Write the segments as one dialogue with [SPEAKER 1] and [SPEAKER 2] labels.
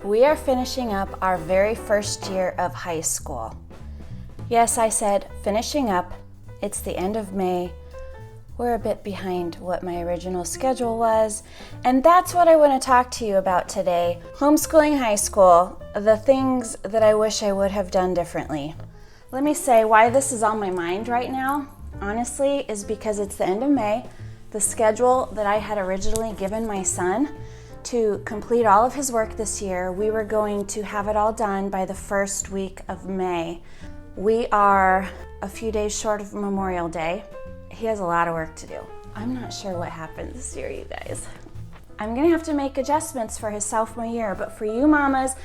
[SPEAKER 1] We are finishing up our very first year of high school. Yes, I said finishing up. It's the end of May. We're a bit behind what my original schedule was, and that's what I want to talk to you about today. Homeschooling high school, the things that I wish I would have done differently. Let me say why this is on my mind right now, honestly, is because it's the end of May. The schedule that I had originally given my son to complete all of his work this year, we were going to have it all done by the first week of May. We are a few days short of Memorial Day. He has a lot of work to do. I'm not sure what happened this year, you guys. I'm gonna have to make adjustments for his sophomore year, but for you mamas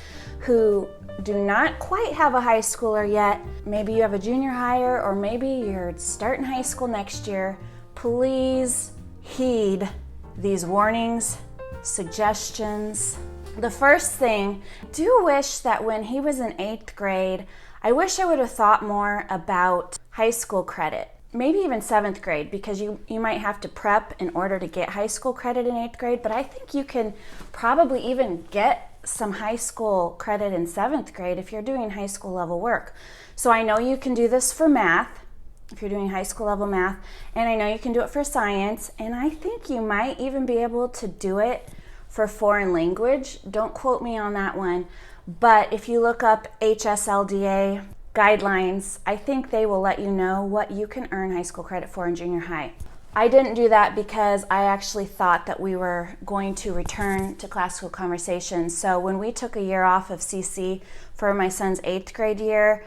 [SPEAKER 1] who do not quite have a high schooler yet, maybe you have a junior higher or maybe you're starting high school next year, please heed these warnings, suggestions. The first thing, I do wish that when he was in 8th grade, I wish I would have thought more about high school credit. Maybe even 7th grade, because you might have to prep in order to get high school credit in 8th grade, but I think you can probably even get some high school credit in 7th grade if you're doing high school level work. So I know you can do this for math, if you're doing high school level math, and I know you can do it for science, and I think you might even be able to do it for foreign language. Don't quote me on that one, but if you look up HSLDA guidelines, I think they will let you know what you can earn high school credit for in junior high. I didn't do that because I actually thought that we were going to return to classical conversations. So when we took a year off of CC for my son's 8th grade year,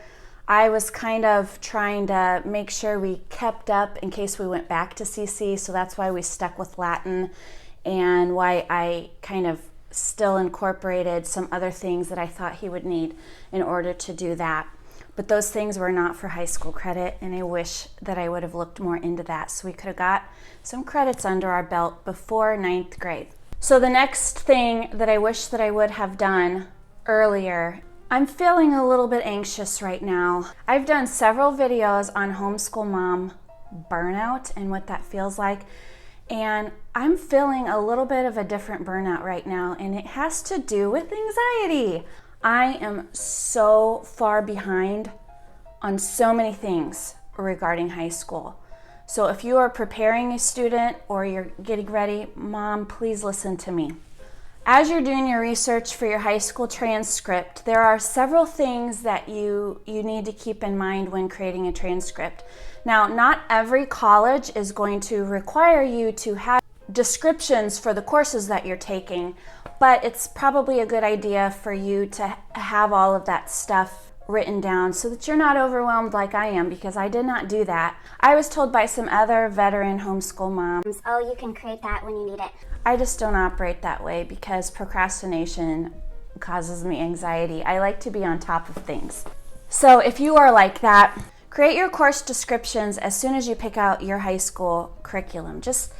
[SPEAKER 1] I was kind of trying to make sure we kept up in case we went back to CC. So that's why we stuck with Latin and why I kind of still incorporated some other things that I thought he would need in order to do that. But those things were not for high school credit, and I wish that I would have looked more into that so we could have got some credits under our belt before 9th grade. So the next thing that I wish that I would have done earlier, I'm feeling a little bit anxious right now. I've done several videos on homeschool mom burnout and what that feels like, and I'm feeling a little bit of a different burnout right now, and it has to do with anxiety. I am so far behind on so many things regarding high school. So if you are preparing a student or you're getting ready, mom, please listen to me. As you're doing your research for your high school transcript, there are several things that you need to keep in mind when creating a transcript. Now, not every college is going to require you to have descriptions for the courses that you're taking, but it's probably a good idea for you to have all of that stuff written down so that you're not overwhelmed like I am, because I did not do that. I was told by some other veteran homeschool moms,
[SPEAKER 2] oh, you can create that when you need it.
[SPEAKER 1] I just don't operate that way because procrastination causes me anxiety. I like to be on top of things. So if you are like that, create your course descriptions as soon as you pick out your high school curriculum. Just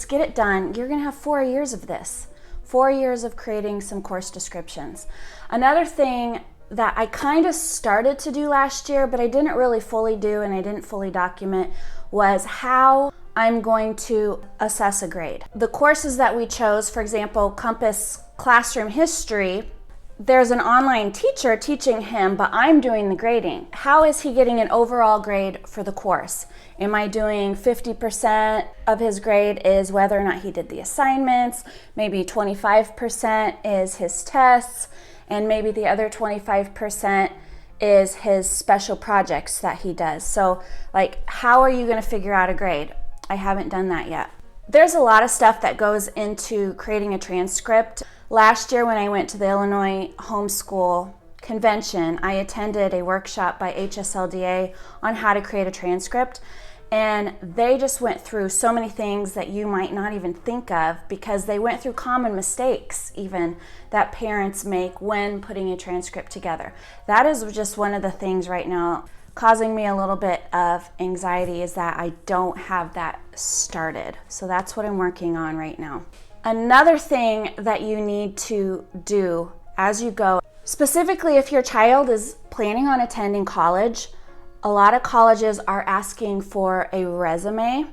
[SPEAKER 1] get it done. You're going to have 4 years of this. 4 years of creating some course descriptions. Another thing that I kind of started to do last year, but I didn't really fully do and I didn't fully document, was how I'm going to assess a grade. The courses that we chose, for example, Compass Classroom History, there's an online teacher teaching him, but I'm doing the grading. How is he getting an overall grade for the course? Am I doing 50% of his grade is whether or not he did the assignments, maybe 25% is his tests, and maybe the other 25% is his special projects that he does. So like, how are you gonna figure out a grade? I haven't done that yet. There's a lot of stuff that goes into creating a transcript. Last year when I went to the Illinois Homeschool Convention, I attended a workshop by HSLDA on how to create a transcript, and they just went through so many things that you might not even think of, because they went through common mistakes even that parents make when putting a transcript together. That is just one of the things right now causing me a little bit of anxiety, is that I don't have that started. So that's what I'm working on right now. Another thing that you need to do as you go, specifically if your child is planning on attending college, a lot of colleges are asking for a resume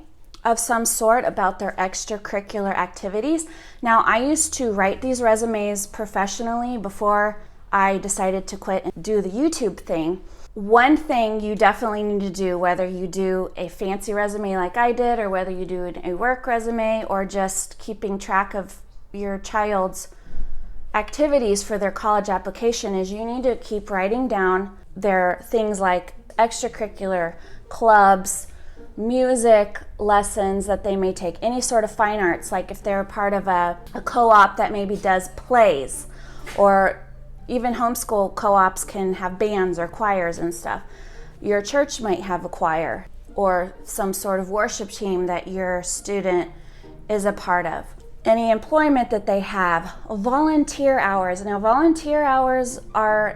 [SPEAKER 1] of some sort about their extracurricular activities. Now, I used to write these resumes professionally before I decided to quit and do the YouTube thing. One thing you definitely need to do, whether you do a fancy resume like I did, or whether you do a work resume, or just keeping track of your child's activities for their college application, is you need to keep writing down their things like extracurricular clubs, music lessons that they may take, any sort of fine arts, like if they're a part of a co-op that maybe does plays, or even homeschool co-ops can have bands or choirs and stuff. Your church might have a choir or some sort of worship team that your student is a part of. Any employment that they have, volunteer hours. Now, volunteer hours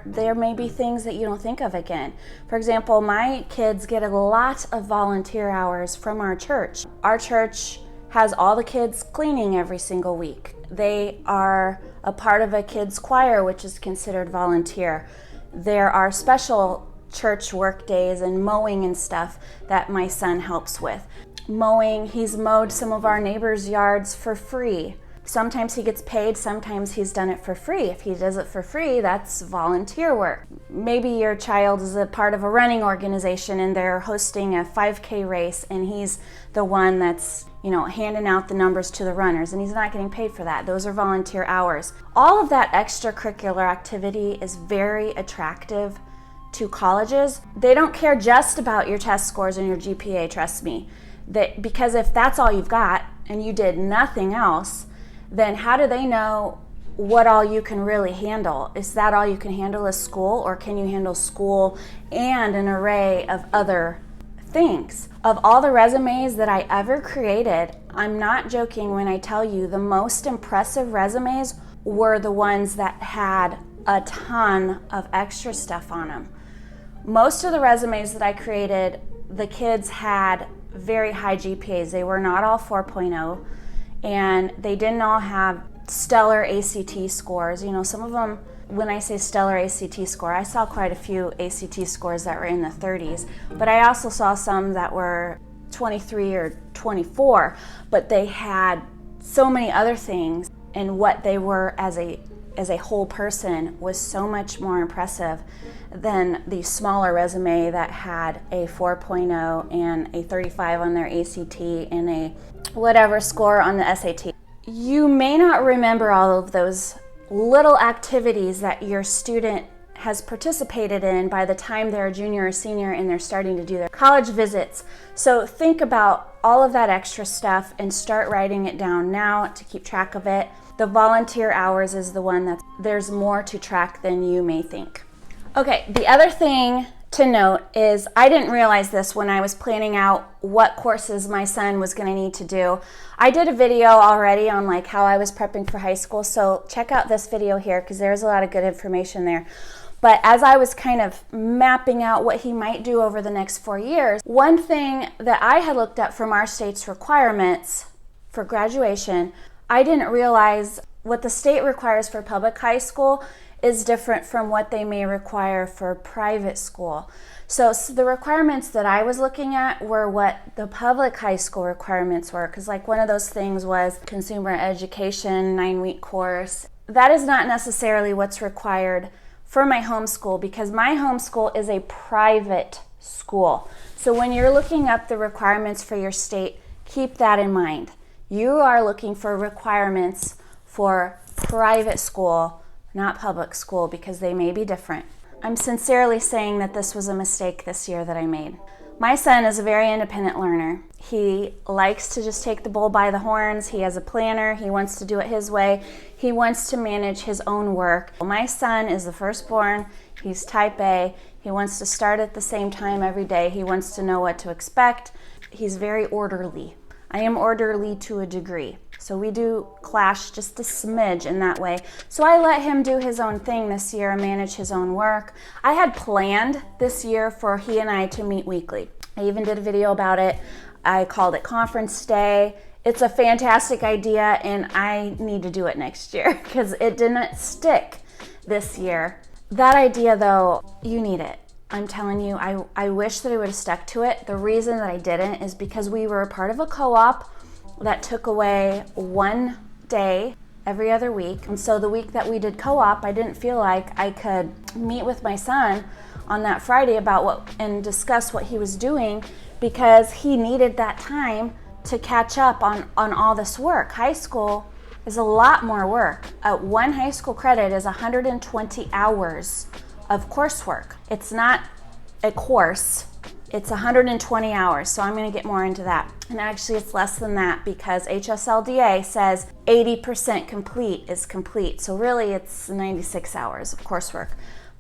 [SPEAKER 1] there may be things that you don't think of again. For example, my kids get a lot of volunteer hours from our church. Our church has all the kids cleaning every single week. They are a part of a kids choir, which is considered volunteer. There are special church work days and mowing and stuff that my son helps with. Mowing, he's mowed some of our neighbors' yards for free. Sometimes he gets paid, sometimes he's done it for free. If he does it for free, that's volunteer work. Maybe your child is a part of a running organization and they're hosting a 5K race, and he's the one that's, handing out the numbers to the runners, and he's not getting paid for that. Those are volunteer hours. All of that extracurricular activity is very attractive to colleges. They don't care just about your test scores and your GPA, trust me. Because if that's all you've got and you did nothing else, then how do they know what all you can really handle? Is that all you can handle is school, or can you handle school and an array of other things? Of all the resumes that I ever created, I'm not joking when I tell you the most impressive resumes were the ones that had a ton of extra stuff on them. Most of the resumes that I created, the kids had very high GPAs. They were not all 4.0, and they didn't all have stellar ACT scores. Some of them, when I say stellar ACT score, I saw quite a few ACT scores that were in the 30s, but I also saw some that were 23 or 24, but they had so many other things, and what they were as a whole person was so much more impressive than the smaller resume that had a 4.0 and a 35 on their ACT and a whatever score on the SAT. You may not remember all of those little activities that your student has participated in by the time they're a junior or senior and they're starting to do their college visits. So think about all of that extra stuff and start writing it down now to keep track of it. The volunteer hours is the one that there's more to track than you may think. Okay, the other thing to note is I didn't realize this when I was planning out what courses my son was going to need to do. I did a video already on how I was prepping for high school, so check out this video here because there's a lot of good information there. But as I was kind of mapping out what he might do over the next 4 years, one thing that I had looked up from our state's requirements for graduation, I didn't realize what the state requires for public high school is different from what they may require for private school. So the requirements that I was looking at were what the public high school requirements were, because one of those things was consumer education, 9-week course. That is not necessarily what's required for my homeschool, because my homeschool is a private school. So when you're looking up the requirements for your state, keep that in mind. You are looking for requirements for private school, not public school, because they may be different. I'm sincerely saying that this was a mistake this year that I made. My son is a very independent learner. He likes to just take the bull by the horns. He has a planner. He wants to do it his way. He wants to manage his own work. My son is the firstborn. He's type A. He wants to start at the same time every day. He wants to know what to expect. He's very orderly. I am orderly to a degree. So we do clash just a smidge in that way. So I let him do his own thing this year and manage his own work. I had planned this year for he and I to meet weekly. I even did a video about it. I called it Conference Day. It's a fantastic idea, and I need to do it next year because it didn't stick this year. That idea, though, you need it. I'm telling you, I wish that I would have stuck to it. The reason that I didn't is because we were a part of a co-op that took away one day every other week. And so the week that we did co-op, I didn't feel like I could meet with my son on that Friday and discuss what he was doing, because he needed that time to catch up on all this work. High school is a lot more work. One high school credit is 120 hours of coursework. It's not a course, it's 120 hours. So I'm going to get more into that. And actually it's less than that, because HSLDA says 80% complete is complete. So really it's 96 hours of coursework.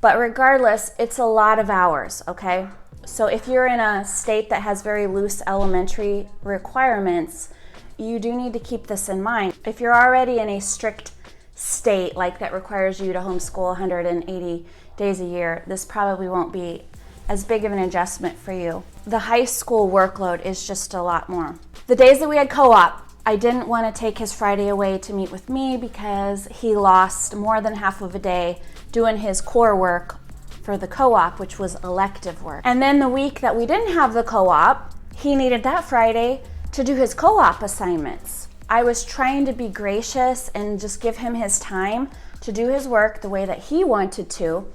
[SPEAKER 1] But regardless, it's a lot of hours, okay? So if you're in a state that has very loose elementary requirements, you do need to keep this in mind. If you're already in a strict state like that requires you to homeschool 180 days a year, this probably won't be as big of an adjustment for you. The high school workload is just a lot more. The days that we had co-op, I didn't want to take his Friday away to meet with me because he lost more than half of a day doing his core work for the co-op, which was elective work. And then the week that we didn't have the co-op, he needed that Friday to do his co-op assignments. I was trying to be gracious and just give him his time to do his work the way that he wanted to,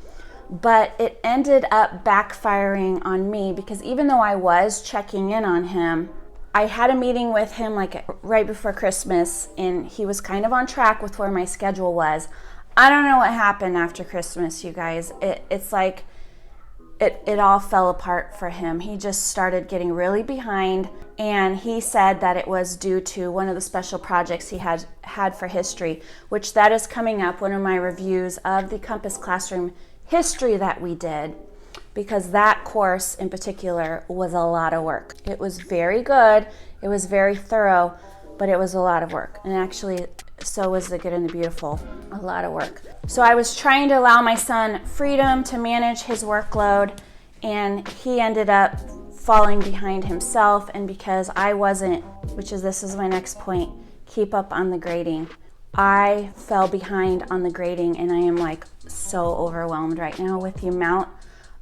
[SPEAKER 1] but it ended up backfiring on me, because even though I was checking in on him, I had a meeting with him like right before Christmas, and he was kind of on track with where my schedule was. I don't know what happened after Christmas, you guys. It's like it all fell apart for him. He just started getting really behind, and he said that it was due to one of the special projects he had for history, which that is coming up, one of my reviews of the Compass Classroom history that we did, because that course in particular was a lot of work. It was very good, it was very thorough, but it was a lot of work. And actually, so was the Good and the Beautiful, a lot of work. So I was trying to allow my son freedom to manage his workload, and he ended up falling behind himself. And because I wasn't, this is my next point, keep up on the grading. I fell behind on the grading, and I am like so overwhelmed right now with the amount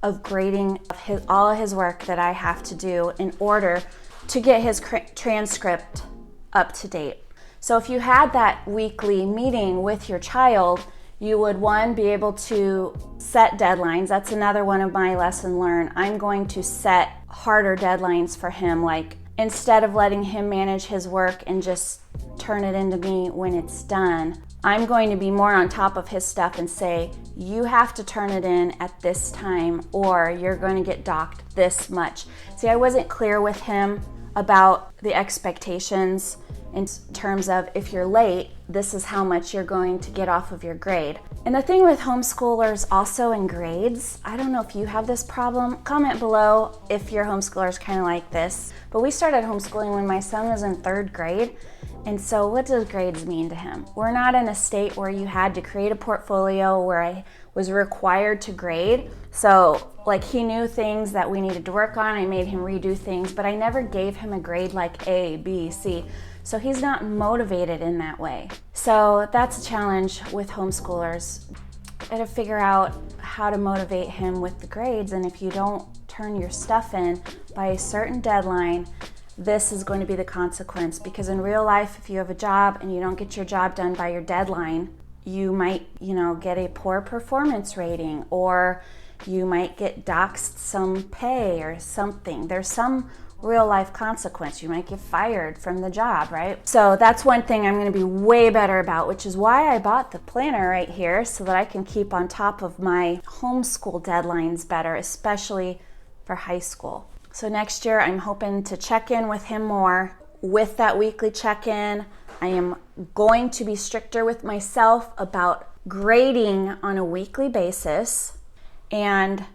[SPEAKER 1] of grading of all of his work that I have to do in order to get his transcript up to date. So if you had that weekly meeting with your child, you would, one, be able to set deadlines. That's another one of my lesson learned. I'm going to set harder deadlines for him. Like, instead of letting him manage his work and just turn it into me when it's done, I'm going to be more on top of his stuff and say, you have to turn it in at this time or you're going to get docked this much. See, I wasn't clear with him about the expectations in terms of, if you're late, this is how much you're going to get off of your grade. And the thing with homeschoolers also in grades, I don't know if you have this problem. Comment below if your homeschooler is kind of like this. But we started homeschooling when my son was in 3rd grade. And so what does grades mean to him? We're not in a state where you had to create a portfolio where I was required to grade. So like, he knew things that we needed to work on. I made him redo things, but I never gave him a grade like A, B, C. So he's not motivated in that way. So that's a challenge with homeschoolers. I had to figure out how to motivate him with the grades. And if you don't turn your stuff in by a certain deadline, this is going to be the consequence. Because in real life, if you have a job and you don't get your job done by your deadline, you might, get a poor performance rating, or you might get doxed some pay or something. There's some real life consequence. You might get fired from the job, right? So that's one thing I'm going to be way better about, which is why I bought the planner right here, so that I can keep on top of my homeschool deadlines better, especially for high school. So next year, I'm hoping to check in with him more. With that weekly check-in, I am going to be stricter with myself about grading on a weekly basis and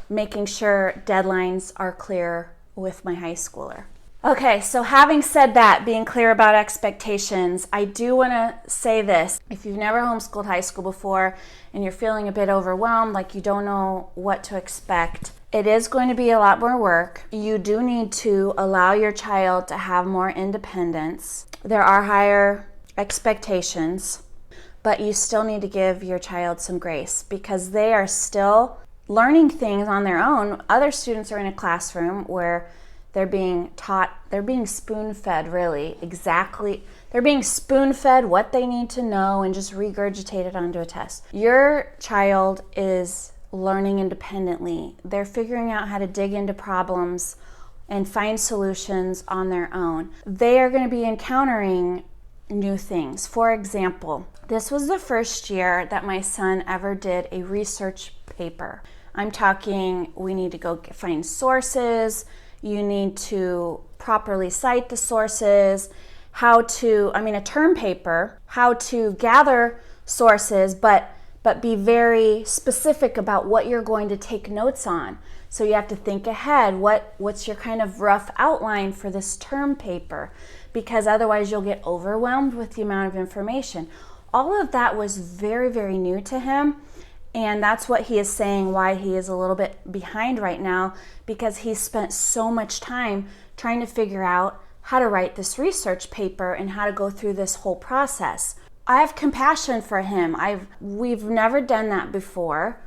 [SPEAKER 1] making sure deadlines are clear with my high schooler. Okay, so having said that, being clear about expectations, I do want to say this. If you've never homeschooled high school before and you're feeling a bit overwhelmed, like you don't know what to expect, it is going to be a lot more work. You do need to allow your child to have more independence. There are higher expectations, but you still need to give your child some grace, because they are still learning things on their own. Other students are in a classroom where they're being taught, they're being spoon-fed really, exactly. They're being spoon-fed what they need to know and just regurgitate it onto a test. Your child is learning independently. They're figuring out how to dig into problems and find solutions on their own. They are going to be encountering new things. For example, this was the first year that my son ever did a research paper. I'm talking, we need to go find sources, you need to properly cite the sources, a term paper, how to gather sources, but be very specific about what you're going to take notes on. So you have to think ahead, what's your kind of rough outline for this term paper? Because otherwise you'll get overwhelmed with the amount of information. All of that was very, very new to him. And that's what he is saying why he is a little bit behind right now, because he spent so much time trying to figure out how to write this research paper and how to go through this whole process. I have compassion for him. We've never done that before.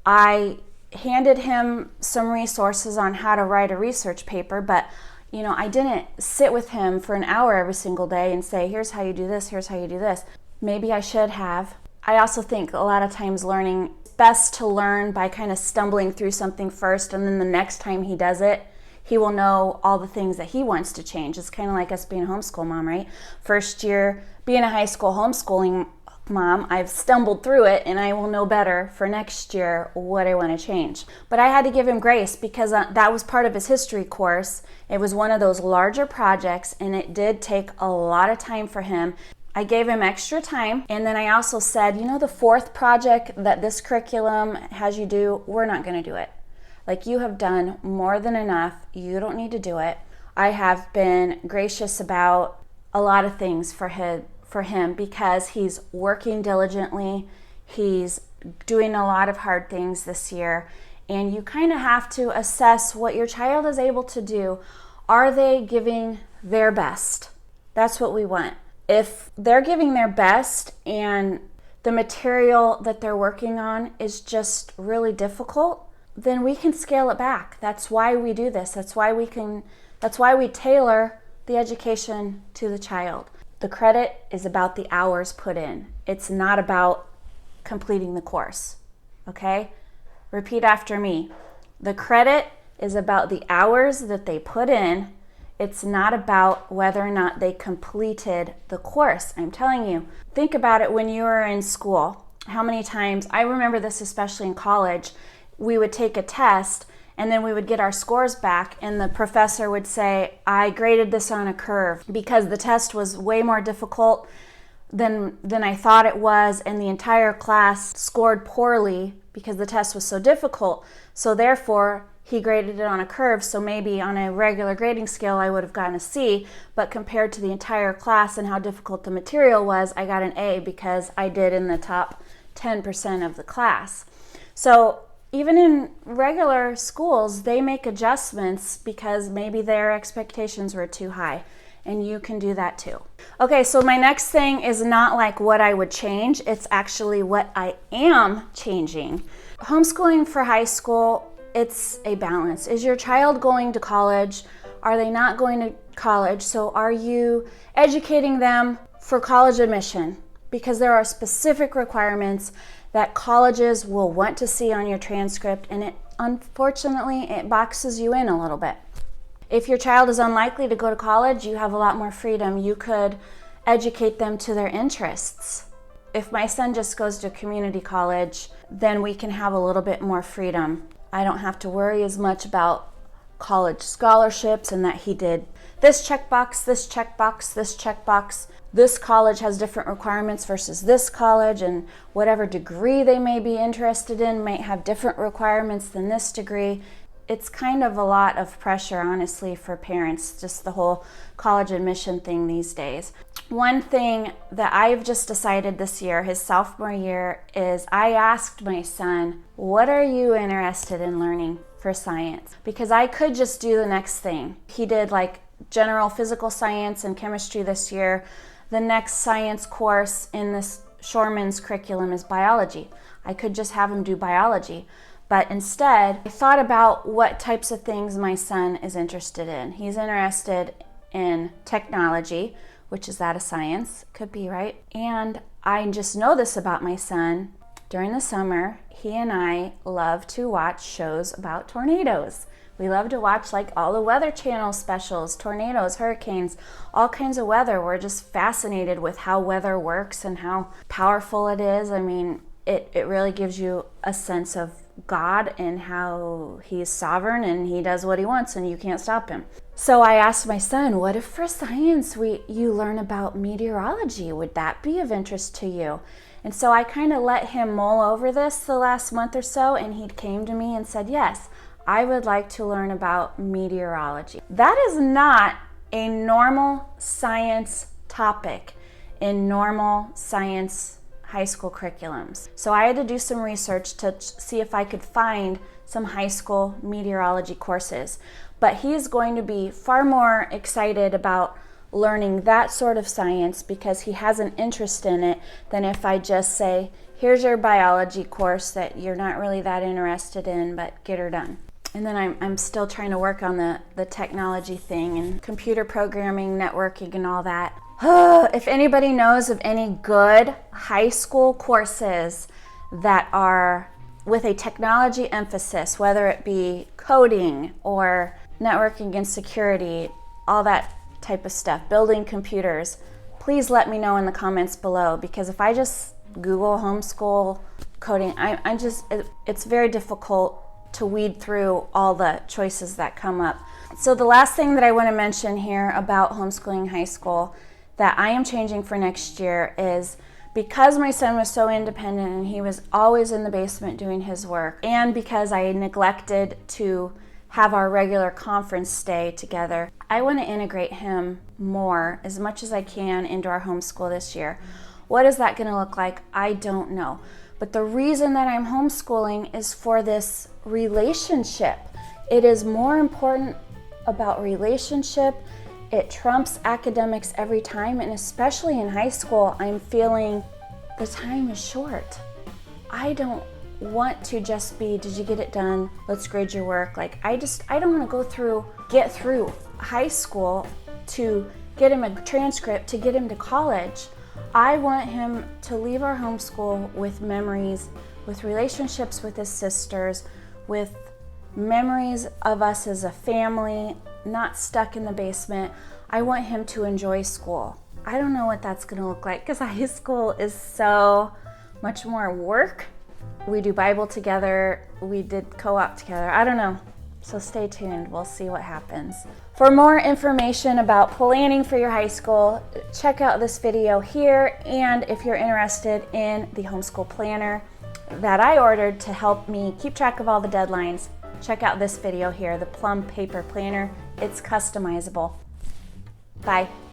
[SPEAKER 1] I handed him some resources on how to write a research paper, but I didn't sit with him for an hour every single day and say, here's how you do this, here's how you do this. Maybe I should have. I also think a lot of times learning, it's best to learn by kind of stumbling through something first, and then the next time he does it, he will know all the things that he wants to change. It's kind of like us being a homeschool mom, right? First year, being a high school homeschooling mom, I've stumbled through it, and I will know better for next year what I want to change. But I had to give him grace because that was part of his history course. It was one of those larger projects, and it did take a lot of time for him. I gave him extra time, and then I also said, the fourth project that this curriculum has you do, we're not going to do it. Like, you have done more than enough. You don't need to do it. I have been gracious about a lot of things for him because he's working diligently. He's doing a lot of hard things this year, and you kind of have to assess what your child is able to do. Are they giving their best? That's what we want. If they're giving their best and the material that they're working on is just really difficult, then we can scale it back. That's why we do this. That's why we tailor the education to the child. The credit is about the hours put in. It's not about completing the course. Okay? Repeat after me. The credit is about the hours that they put in. It's not about whether or not they completed the course. I'm telling you, think about it when you were in school. How many times, I remember this especially in college, we would take a test and then we would get our scores back and the professor would say, I graded this on a curve because the test was way more difficult than I thought it was, and the entire class scored poorly because the test was so difficult. So therefore, he graded it on a curve, so maybe on a regular grading scale I would have gotten a C, but compared to the entire class and how difficult the material was, I got an A because I did in the top 10% of the class. So even in regular schools, they make adjustments because maybe their expectations were too high, and you can do that too. Okay, so my next thing is not like what I would change, it's actually what I am changing. Homeschooling for high school, it's a balance. Is your child going to college? Are they not going to college? So are you educating them for college admission? Because there are specific requirements that colleges will want to see on your transcript, and unfortunately it boxes you in a little bit. If your child is unlikely to go to college, you have a lot more freedom. You could educate them to their interests. If my son just goes to community college, then we can have a little bit more freedom. I don't have to worry as much about college scholarships and that he did this checkbox, this checkbox, this checkbox. This college has different requirements versus this college, and whatever degree they may be interested in might have different requirements than this degree. It's kind of a lot of pressure, honestly, for parents, just the whole college admission thing these days. One thing that I've just decided this year, his sophomore year, is I asked my son, what are you interested in learning for science? Because I could just do the next thing. He did like general physical science and chemistry this year. The next science course in this Shoreman's curriculum is biology. I could just have him do biology. But instead, I thought about what types of things my son is interested in. He's interested in technology, which is that a science? Could be, right? And I just know this about my son. During the summer, he and I love to watch shows about tornadoes. We love to watch like all the Weather Channel specials, tornadoes, hurricanes, all kinds of weather. We're just fascinated with how weather works and how powerful it is. I mean, it really gives you a sense of God and how he's sovereign and he does what he wants and you can't stop him. So I asked my son, what if for science you learn about meteorology? Would that be of interest to you? And so I kind of let him mull over this the last month or so, and he came to me and said, yes, I would like to learn about meteorology. That is not a normal science topic in normal science high school curriculums. So I had to do some research to see if I could find some high school meteorology courses. But he's going to be far more excited about learning that sort of science because he has an interest in it than if I just say, here's your biology course that you're not really that interested in, but get her done. And then I'm still trying to work on the technology thing and computer programming, networking, and all that. If anybody knows of any good high school courses that are with a technology emphasis, whether it be coding or networking and security, all that type of stuff, building computers, please let me know in the comments below, because if I just Google homeschool coding, it's very difficult to weed through all the choices that come up. So the last thing that I want to mention here about homeschooling high school that I am changing for next year is, because my son was so independent and he was always in the basement doing his work, and because I neglected to have our regular conference stay together, I want to integrate him more, as much as I can, into our homeschool this year. What is that going to look like? I don't know. But the reason that I'm homeschooling is for this relationship. It is more important about relationship. It trumps academics every time, and especially in high school, I'm feeling the time is short. I don't want to just be, did you get it done? Let's grade your work. Like, I don't want to get through high school to get him a transcript to get him to college. I want him to leave our homeschool with memories, with relationships with his sisters, with memories of us as a family, not stuck in the basement. I want him to enjoy school. I don't know what that's going to look like, because high school is so much more work. We do Bible together. We did co-op together. I don't know. So stay tuned. We'll see what happens. For more information about planning for your high school, check out this video here. And if you're interested in the homeschool planner that I ordered to help me keep track of all the deadlines, check out this video here, the Plum Paper Planner. It's customizable. Bye.